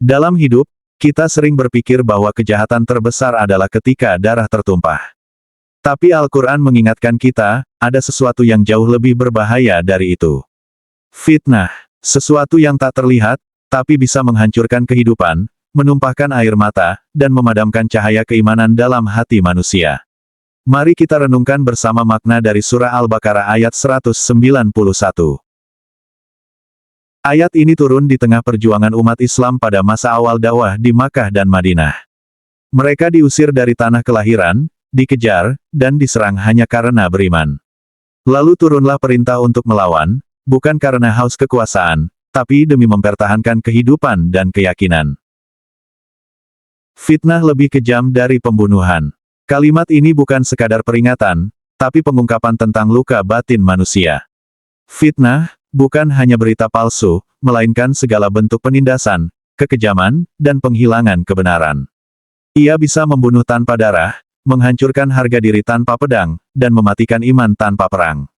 Dalam hidup, kita sering berpikir bahwa kejahatan terbesar adalah ketika darah tertumpah. Tapi Al-Quran mengingatkan kita, ada sesuatu yang jauh lebih berbahaya dari itu. Fitnah, sesuatu yang tak terlihat, tapi bisa menghancurkan kehidupan, menumpahkan air mata, dan memadamkan cahaya keimanan dalam hati manusia. Mari kita renungkan bersama makna dari surah Al-Baqarah ayat 191. Ayat ini turun di tengah perjuangan umat Islam pada masa awal dakwah di Makkah dan Madinah. Mereka diusir dari tanah kelahiran, dikejar, dan diserang hanya karena beriman. Lalu turunlah perintah untuk melawan, bukan karena haus kekuasaan, tapi demi mempertahankan kehidupan dan keyakinan. Fitnah lebih kejam dari pembunuhan. Kalimat ini bukan sekadar peringatan, tapi pengungkapan tentang luka batin manusia. Fitnah, bukan hanya berita palsu, melainkan segala bentuk penindasan, kekejaman, dan penghilangan kebenaran. Ia bisa membunuh tanpa darah, menghancurkan harga diri tanpa pedang, dan mematikan iman tanpa perang.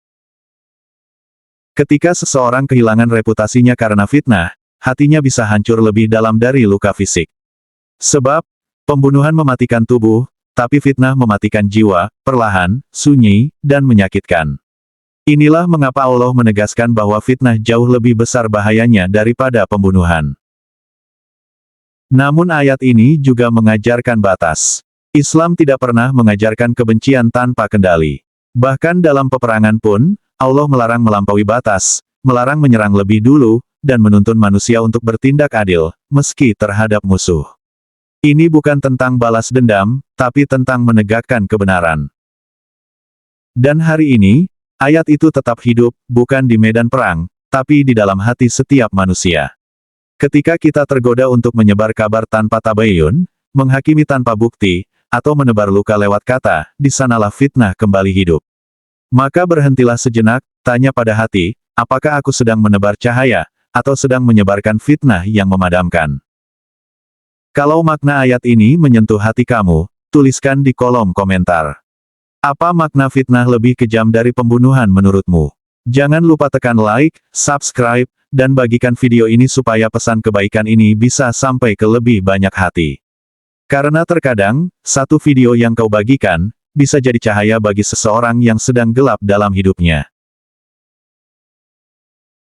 Ketika seseorang kehilangan reputasinya karena fitnah, hatinya bisa hancur lebih dalam dari luka fisik. Sebab, pembunuhan mematikan tubuh, tapi fitnah mematikan jiwa, perlahan, sunyi, dan menyakitkan. Inilah mengapa Allah menegaskan bahwa fitnah jauh lebih besar bahayanya daripada pembunuhan. Namun ayat ini juga mengajarkan batas. Islam tidak pernah mengajarkan kebencian tanpa kendali. Bahkan dalam peperangan pun, Allah melarang melampaui batas, melarang menyerang lebih dulu, dan menuntun manusia untuk bertindak adil, meski terhadap musuh. Ini bukan tentang balas dendam, tapi tentang menegakkan kebenaran. Dan hari ini, ayat itu tetap hidup, bukan di medan perang, tapi di dalam hati setiap manusia. Ketika kita tergoda untuk menyebar kabar tanpa tabayun, menghakimi tanpa bukti, atau menebar luka lewat kata, di sanalah fitnah kembali hidup. Maka berhentilah sejenak, tanya pada hati, apakah aku sedang menebar cahaya, atau sedang menyebarkan fitnah yang memadamkan? Kalau makna ayat ini menyentuh hati kamu, tuliskan di kolom komentar. Apa makna fitnah lebih kejam dari pembunuhan menurutmu? Jangan lupa tekan like, subscribe, dan bagikan video ini supaya pesan kebaikan ini bisa sampai ke lebih banyak hati. Karena terkadang, satu video yang kau bagikan, bisa jadi cahaya bagi seseorang yang sedang gelap dalam hidupnya.